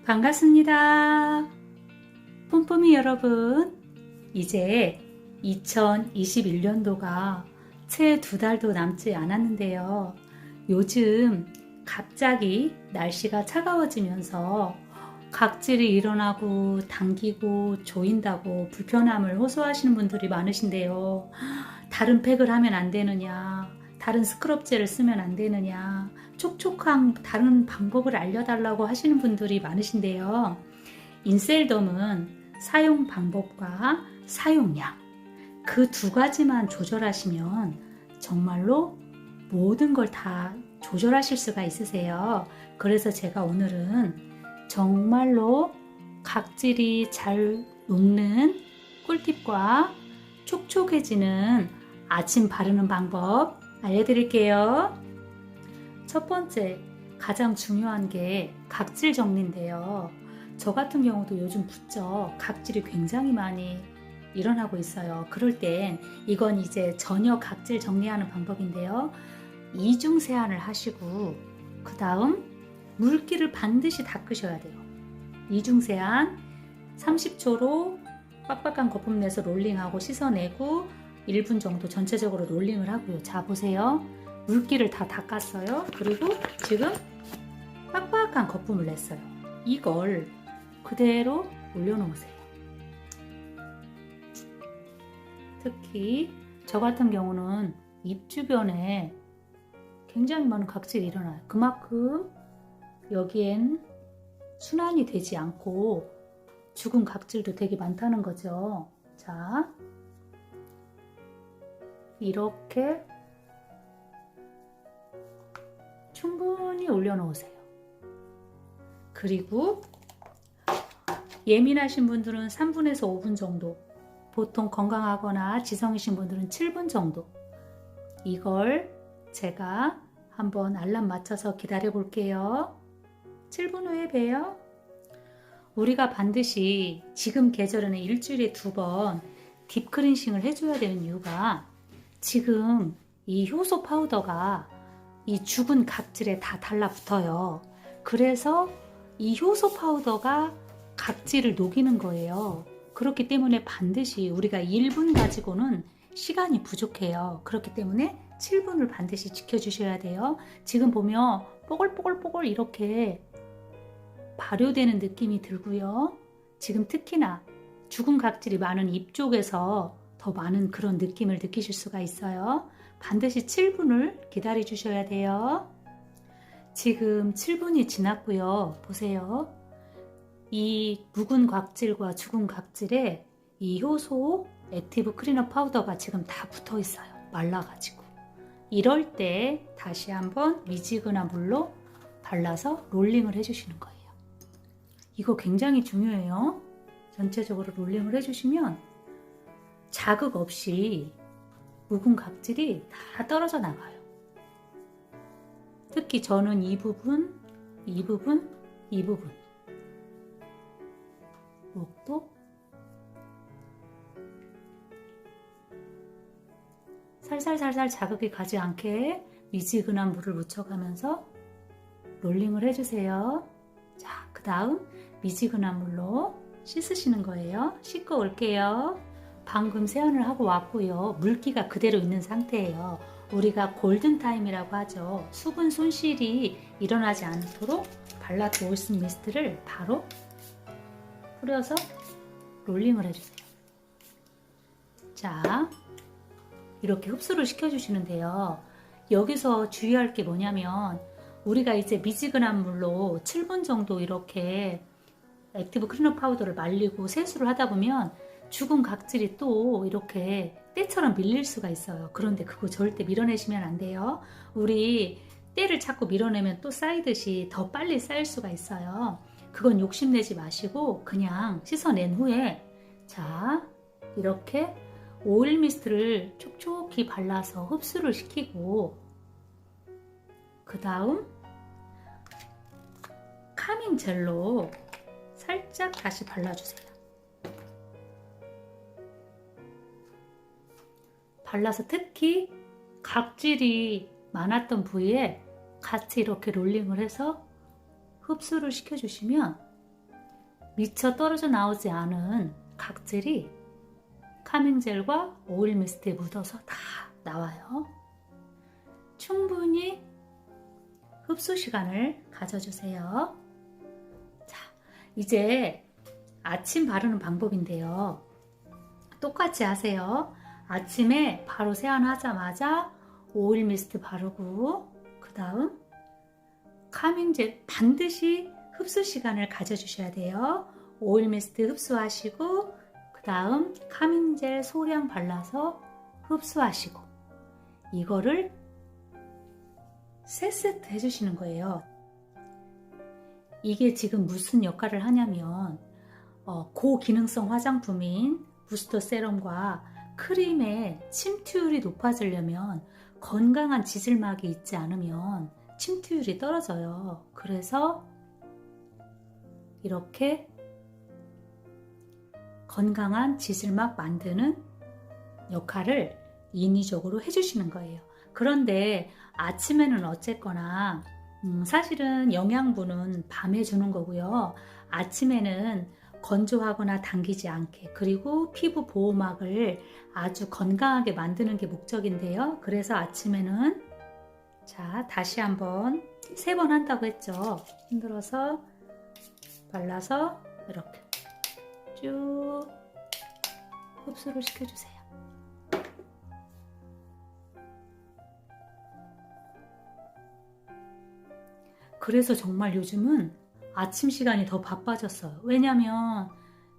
반갑습니다. 뿜뿜이 여러분, 이제 2021년도가 채 2달도 남지 않았는데요. 요즘 갑자기 날씨가 차가워지면서 각질이 일어나고 당기고 조인다고 불편함을 호소하시는 분들이 많으신데요. 다른 팩을 하면 안 되느냐, 다른 스크럽젤을 쓰면 안 되느냐, 촉촉한 다른 방법을 알려달라고 하시는 분들이 많으신데요. 인셀덤은 사용 방법과 사용량, 그 2가지만 조절하시면 정말로 모든 걸 다 조절하실 수가 있으세요. 그래서 제가 오늘은 정말로 각질이 잘 녹는 꿀팁과 촉촉해지는 아침 바르는 방법 알려드릴게요. 첫 번째, 가장 중요한 게 각질 정리인데요. 저 같은 경우도 요즘 부쩍 각질이 굉장히 많이 일어나고 있어요. 그럴 땐 이건 이제 전혀 각질 정리하는 방법인데요. 이중 세안을 하시고 그 다음 물기를 반드시 닦으셔야 돼요. 이중 세안 30초로 빡빡한 거품 내서 롤링하고 씻어내고 1분 정도 전체적으로 롤링을 하고요. 자, 보세요. 물기를 다 닦았어요. 그리고 지금 빡빡한 거품을 냈어요. 이걸 그대로 올려놓으세요. 특히 저 같은 경우는 입 주변에 굉장히 많은 각질이 일어나요. 그만큼 여기엔 순환이 되지 않고 죽은 각질도 되게 많다는 거죠. 자, 이렇게 충분히 올려놓으세요. 그리고 예민하신 분들은 3분에서 5분 정도, 보통 건강하거나 지성이신 분들은 7분 정도. 이걸 제가 한번 알람 맞춰서 기다려 볼게요. 7분 후에 봬요. 우리가 반드시 지금 계절에는 일주일에 2번 딥클렌싱을 해줘야 되는 이유가 지금 이 효소 파우더가 이 죽은 각질에 다 달라붙어요. 그래서 이 효소 파우더가 각질을 녹이는 거예요. 그렇기 때문에 반드시 우리가 1분 가지고는 시간이 부족해요. 그렇기 때문에 7분을 반드시 지켜주셔야 돼요. 지금 보면 뽀글뽀글뽀글 이렇게 발효되는 느낌이 들고요. 지금 특히나 죽은 각질이 많은 입 쪽에서 더 많은 그런 느낌을 느끼실 수가 있어요. 반드시 7분을 기다려 주셔야 돼요. 지금 7분이 지났고요. 보세요. 이 묵은 각질과 죽은 각질에 이 효소 액티브 클리너 파우더가 지금 다 붙어 있어요. 말라가지고. 이럴 때 다시 한번 미지근한 물로 발라서 롤링을 해주시는 거예요. 이거 굉장히 중요해요. 전체적으로 롤링을 해주시면 자극 없이 묵은 각질이 다 떨어져 나가요. 특히 저는 이 부분, 이 부분, 이 부분, 목도 살살살살 자극이 가지 않게 미지근한 물을 묻혀가면서 롤링을 해주세요. 자, 그 다음 미지근한 물로 씻으시는 거예요. 씻고 올게요. 방금 세안을 하고 왔고요. 물기가 그대로 있는 상태예요. 우리가 골든타임이라고 하죠. 수분 손실이 일어나지 않도록 발라드 오일슨 미스트를 바로 뿌려서 롤링을 해주세요. 자, 이렇게 흡수를 시켜주시는데요. 여기서 주의할 게 뭐냐면 우리가 이제 미지근한 물로 7분 정도 이렇게 액티브 클리너 파우더를 말리고 세수를 하다 보면 죽은 각질이 또 이렇게 때처럼 밀릴 수가 있어요. 그런데 그거 절대 밀어내시면 안 돼요. 우리 때를 자꾸 밀어내면 또 쌓이듯이 더 빨리 쌓일 수가 있어요. 그건 욕심내지 마시고 그냥 씻어낸 후에 자, 이렇게 오일 미스트를 촉촉히 발라서 흡수를 시키고 그 다음 카밍 젤로 살짝 다시 발라주세요. 발라서 특히 각질이 많았던 부위에 같이 이렇게 롤링을 해서 흡수를 시켜주시면 미처 떨어져 나오지 않은 각질이 카밍젤과 오일 미스트에 묻어서 다 나와요. 충분히 흡수 시간을 가져주세요. 자, 이제 아침 바르는 방법인데요. 똑같이 하세요. 아침에 바로 세안하자마자 오일 미스트 바르고 그 다음 카밍젤 반드시 흡수 시간을 가져주셔야 돼요. 오일 미스트 흡수하시고 그 다음 카밍젤 소량 발라서 흡수하시고 이거를 3세트 해주시는 거예요. 이게 지금 무슨 역할을 하냐면 고기능성 화장품인 부스터 세럼과 크림의 침투율이 높아지려면 건강한 지질막이 있지 않으면 침투율이 떨어져요. 그래서 이렇게 건강한 지질막 만드는 역할을 인위적으로 해주시는 거예요. 그런데 아침에는 어쨌거나 사실은 영양분은 밤에 주는 거고요. 아침에는 건조하거나 당기지 않게 그리고 피부 보호막을 아주 건강하게 만드는 게 목적인데요. 그래서 아침에는 자 다시 한번 3번 한다고 했죠. 흔들어서 발라서 이렇게 쭉 흡수를 시켜주세요. 그래서 정말 요즘은 아침 시간이 더 바빠졌어요. 왜냐면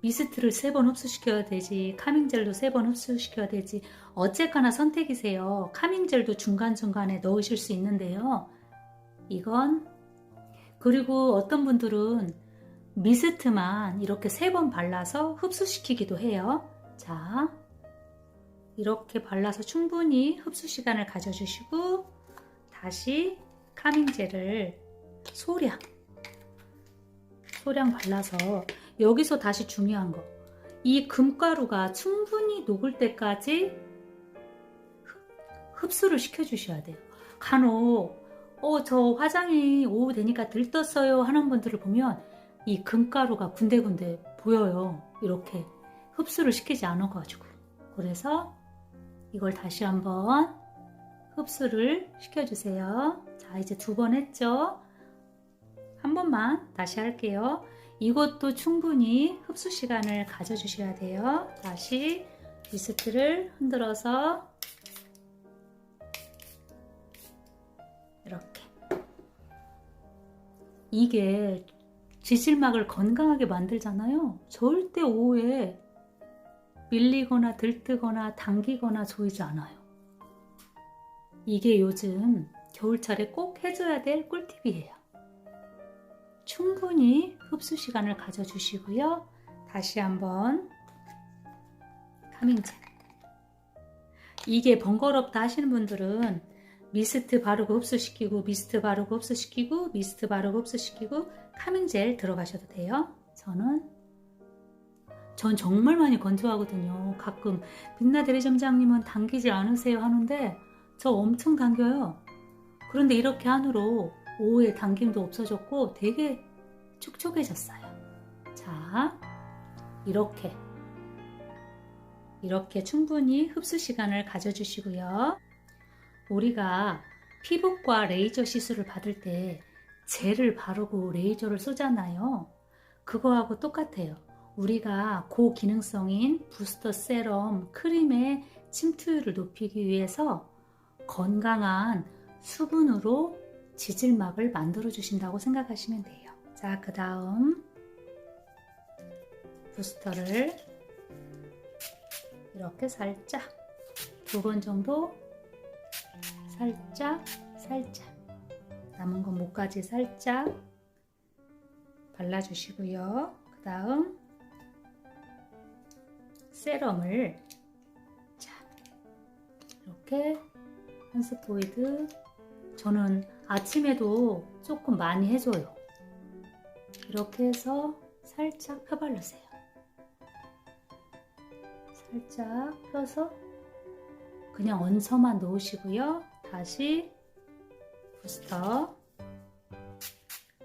미스트를 3번 흡수시켜야 되지 카밍젤도 3번 흡수시켜야 되지 어쨌거나 선택이세요. 카밍젤도 중간중간에 넣으실 수 있는데요. 이건 그리고 어떤 분들은 미스트만 이렇게 3번 발라서 흡수시키기도 해요. 자 이렇게 발라서 충분히 흡수 시간을 가져주시고 다시 카밍젤을 소량 발라서 여기서 다시 중요한 거 이 금가루가 충분히 녹을 때까지 흡수를 시켜주셔야 돼요. 간혹 저 화장이 오후 되니까 들떴어요 하는 분들을 보면 이 금가루가 군데군데 보여요. 이렇게 흡수를 시키지 않아가지고 그래서 이걸 다시 한번 흡수를 시켜주세요. 자 이제 2번 했죠. 한 번만 다시 할게요. 이것도 충분히 흡수 시간을 가져주셔야 돼요. 다시 미스트를 흔들어서 이렇게 이게 지질막을 건강하게 만들잖아요. 절대 오후에 밀리거나 들뜨거나 당기거나 조이지 않아요. 이게 요즘 겨울철에 꼭 해줘야 될 꿀팁이에요. 충분히 흡수 시간을 가져주시고요. 다시 한번 카밍젤 이게 번거롭다 하시는 분들은 미스트 바르고 흡수시키고 미스트 바르고 흡수시키고 미스트 바르고 흡수시키고 카밍젤 들어가셔도 돼요. 전 정말 많이 건조하거든요. 가끔 빛나 대리점장님은 당기지 않으세요 하는데 저 엄청 당겨요. 그런데 이렇게 한으로 오후에 당김도 없어졌고 되게 촉촉해졌어요. 자, 이렇게 충분히 흡수 시간을 가져주시고요. 우리가 피부과 레이저 시술을 받을 때 젤을 바르고 레이저를 쏘잖아요. 그거하고 똑같아요. 우리가 고기능성인 부스터 세럼, 크림의 침투율을 높이기 위해서 건강한 수분으로 지질막을 만들어 주신다고 생각하시면 돼요. 자, 그 다음 부스터를 이렇게 살짝 2번 정도 살짝 남은 건 목까지 살짝 발라주시고요. 그 다음 세럼을 자 이렇게 한 스포이드 저는 아침에도 조금 많이 해줘요. 이렇게 해서 살짝 펴바르세요. 살짝 펴서 그냥 얹어만 놓으시고요. 다시 부스터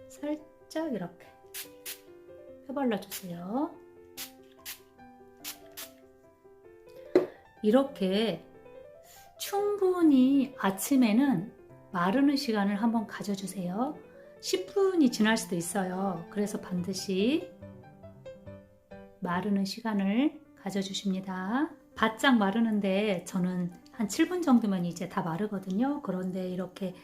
살짝 이렇게 펴발라주세요. 이렇게 충분히 아침에는 마르는 시간을 한번 가져주세요. 10분이 지날 수도 있어요. 그래서 반드시 마르는 시간을 가져주십니다. 바짝 마르는데 저는 한 7분 정도면 이제 다 마르거든요. 그런데 이렇게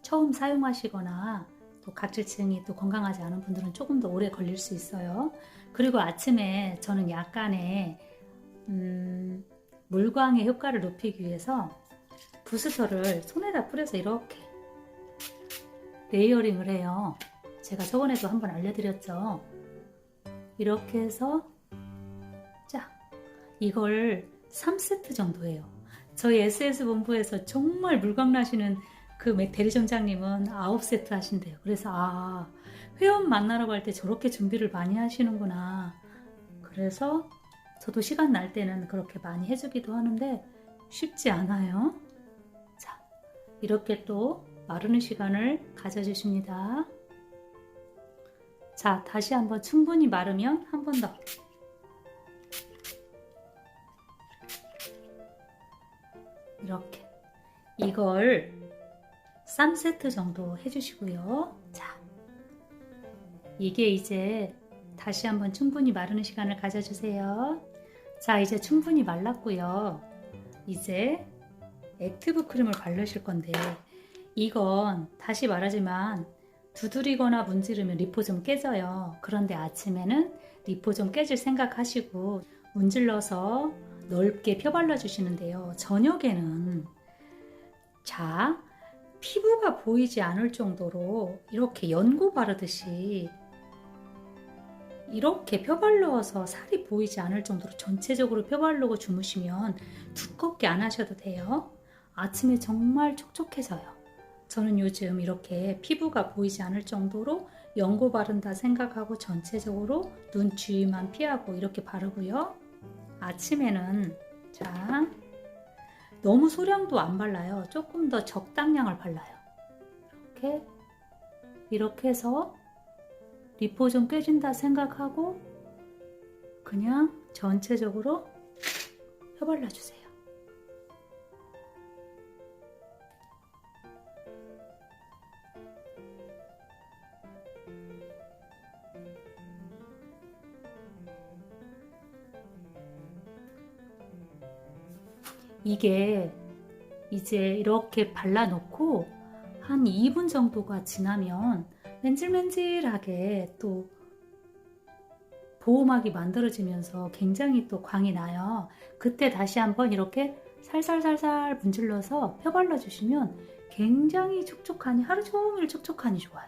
처음 사용하시거나 또 각질층이 또 건강하지 않은 분들은 조금 더 오래 걸릴 수 있어요. 그리고 아침에 저는 약간의 물광의 효과를 높이기 위해서 부스터를 손에다 뿌려서 이렇게 레이어링을 해요. 제가 저번에도 한번 알려드렸죠. 이렇게 해서 자, 이걸 3세트 정도 해요. 저희 SS본부에서 정말 물광 나시는 그 대리점장님은 9세트 하신대요. 그래서 회원 만나러 갈 때 저렇게 준비를 많이 하시는구나. 그래서 저도 시간 날 때는 그렇게 많이 해주기도 하는데 쉽지 않아요. 자, 이렇게 또 마르는 시간을 가져주십니다. 자, 다시 한번 충분히 마르면 한 번 더. 이렇게 이걸 3세트 정도 해주시고요. 자, 이게 이제 다시 한번 충분히 마르는 시간을 가져주세요. 자, 이제 충분히 말랐고요. 이제 액티브 크림을 바르실 건데 이건 다시 말하지만 두드리거나 문지르면 리포좀 깨져요. 그런데 아침에는 리포좀 깨질 생각하시고 문질러서 넓게 펴발라 주시는데요. 저녁에는 자, 피부가 보이지 않을 정도로 이렇게 연고 바르듯이 이렇게 펴발라서 살이 보이지 않을 정도로 전체적으로 펴바르고 주무시면 두껍게 안 하셔도 돼요. 아침에 정말 촉촉해져요. 저는 요즘 이렇게 피부가 보이지 않을 정도로 연고 바른다 생각하고 전체적으로 눈 주위만 피하고 이렇게 바르고요. 아침에는 자, 너무 소량도 안 발라요. 조금 더 적당량을 발라요. 이렇게 해서 리포좀 깨진다 생각하고 그냥 전체적으로 펴발라주세요. 이게 이제 이렇게 발라놓고 한 2분 정도가 지나면 맨질맨질하게 또 보호막이 만들어지면서 굉장히 또 광이 나요. 그때 다시 한번 이렇게 살살살살 문질러서 펴발라 주시면 굉장히 촉촉하니 하루 종일 촉촉하니 좋아요.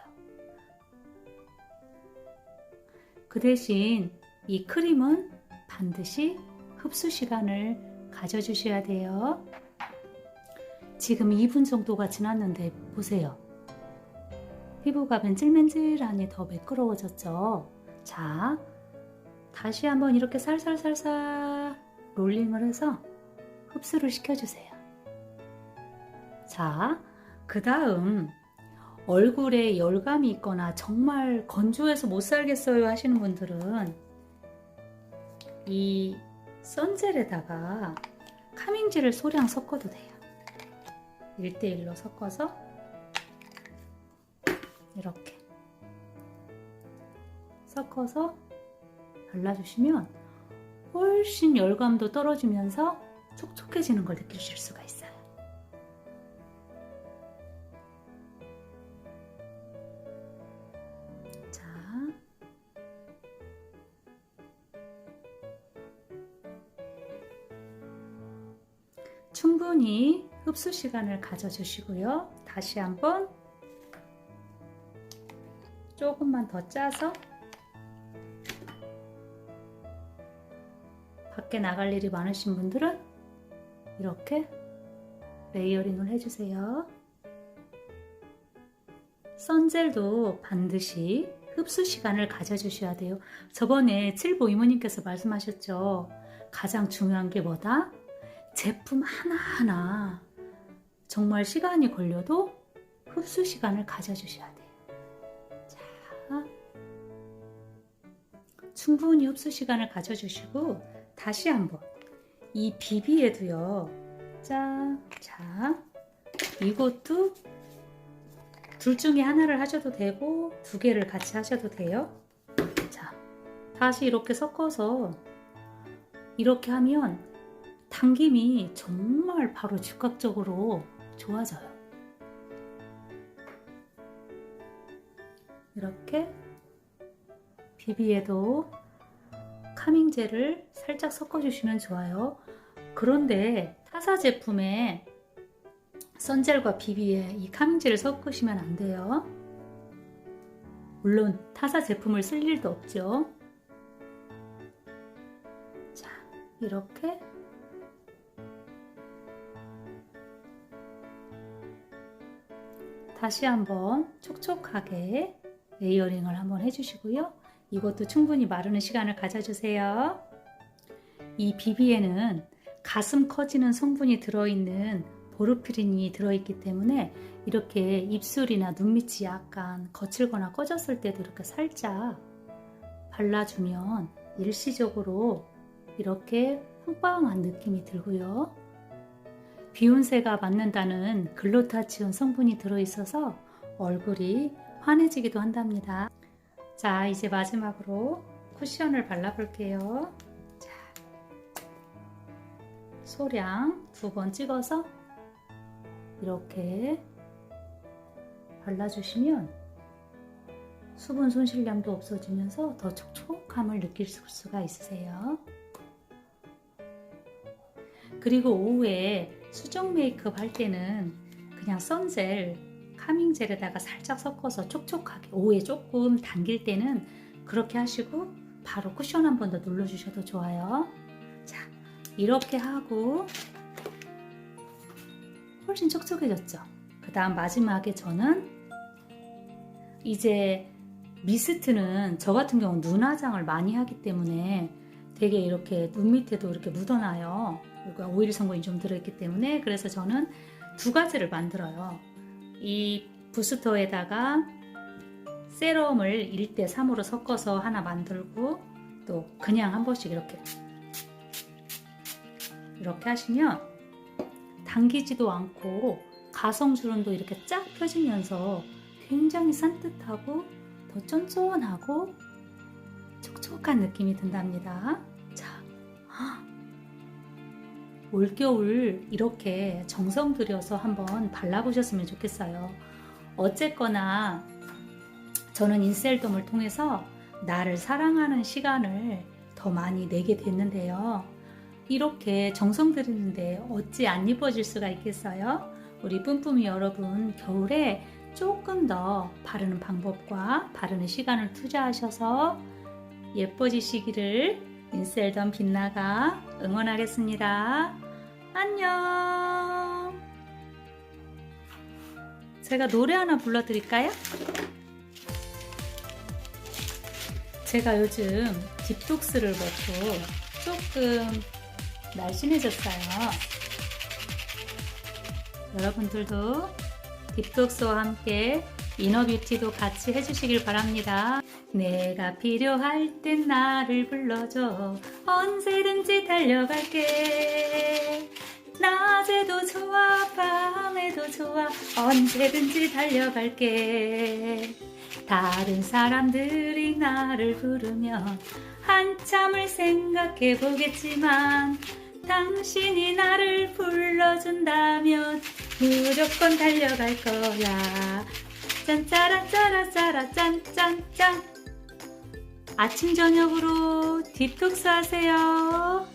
그 대신 이 크림은 반드시 흡수 시간을 가져주셔야 돼요. 지금 2분 정도가 지났는데 보세요. 피부가 맨질맨질하니 더 매끄러워졌죠. 자, 다시 한번 이렇게 살살살살 롤링을 해서 흡수를 시켜주세요. 자, 그 다음 얼굴에 열감이 있거나 정말 건조해서 못 살겠어요 하시는 분들은 이 선젤에다가 카밍젤을 소량 섞어도 돼요. 1:1로 섞어서 이렇게 섞어서 발라주시면 훨씬 열감도 떨어지면서 촉촉해지는 걸 느끼실 수가 있어요. 자, 충분히 흡수 시간을 가져주시고요. 다시 한번 조금만 더 짜서 밖에 나갈 일이 많으신 분들은 이렇게 레이어링을 해주세요. 선젤도 반드시 흡수 시간을 가져주셔야 돼요. 저번에 칠보 이모님께서 말씀하셨죠. 가장 중요한 게 뭐다? 제품 하나하나 정말 시간이 걸려도 흡수 시간을 가져주셔야 돼요. 자, 충분히 흡수 시간을 가져주시고 다시 한번 이 비비에도요. 자, 이것도 둘 중에 하나를 하셔도 되고 두 개를 같이 하셔도 돼요. 자, 다시 이렇게 섞어서 이렇게 하면 당김이 정말 바로 즉각적으로 좋아져요. 이렇게 비비에도 카밍젤을 살짝 섞어주시면 좋아요. 그런데 타사 제품에 선젤과 비비에 이 카밍젤을 섞으시면 안 돼요. 물론 타사 제품을 쓸 일도 없죠. 자, 이렇게 다시 한번 촉촉하게 레이어링을 한번 해주시고요. 이것도 충분히 마르는 시간을 가져주세요. 이 비비에는 가슴 커지는 성분이 들어있는 보르피린이 들어있기 때문에 이렇게 입술이나 눈밑이 약간 거칠거나 꺼졌을 때도 이렇게 살짝 발라주면 일시적으로 이렇게 빵빵한 느낌이 들고요. 비욘세가 맡는다는 글루타치온 성분이 들어있어서 얼굴이 환해지기도 한답니다. 자, 이제 마지막으로 쿠션을 발라볼게요. 자, 소량 2번 찍어서 이렇게 발라주시면 수분 손실량도 없어지면서 더 촉촉함을 느낄 수가 있으세요. 그리고 오후에 수정 메이크업 할 때는 그냥 선젤, 카밍젤에다가 살짝 섞어서 촉촉하게 오후에 조금 당길 때는 그렇게 하시고 바로 쿠션 한 번 더 눌러주셔도 좋아요. 자, 이렇게 하고 훨씬 촉촉해졌죠. 그 다음 마지막에 저는 이제 미스트는 저 같은 경우는 눈화장을 많이 하기 때문에 되게 이렇게 눈 밑에도 이렇게 묻어나요. 오일 성분이 좀 들어있기 때문에. 그래서 저는 두 가지를 만들어요. 이 부스터에다가 세럼을 1대3으로 섞어서 하나 만들고 또 그냥 한 번씩 이렇게 하시면 당기지도 않고 가성주름도 이렇게 쫙 펴지면서 굉장히 산뜻하고 더 쫀쫀하고 촉촉한 느낌이 든답니다. 자, 올겨울 이렇게 정성 들여서 한번 발라보셨으면 좋겠어요. 어쨌거나 저는 인셀돔을 통해서 나를 사랑하는 시간을 더 많이 내게 됐는데요. 이렇게 정성 들이는데 어찌 안 예뻐질 수가 있겠어요? 우리 뿜뿜이 여러분, 겨울에 조금 더 바르는 방법과 바르는 시간을 투자하셔서 예뻐지시기를 인셀덤 빛나가 응원하겠습니다. 안녕. 제가 노래 하나 불러드릴까요? 제가 요즘 딥톡스를 먹고 조금 날씬해졌어요. 여러분들도 딥톡스와 함께 이너뷰티도 같이 해주시길 바랍니다. 내가 필요할 땐 나를 불러줘. 언제든지 달려갈게. 낮에도 좋아 밤에도 좋아 언제든지 달려갈게. 다른 사람들이 나를 부르면 한참을 생각해 보겠지만 당신이 나를 불러준다면 무조건 달려갈 거야. 짠짜라짜라짜라 짠짠짠. 아침 저녁으로 딥톡스 하세요.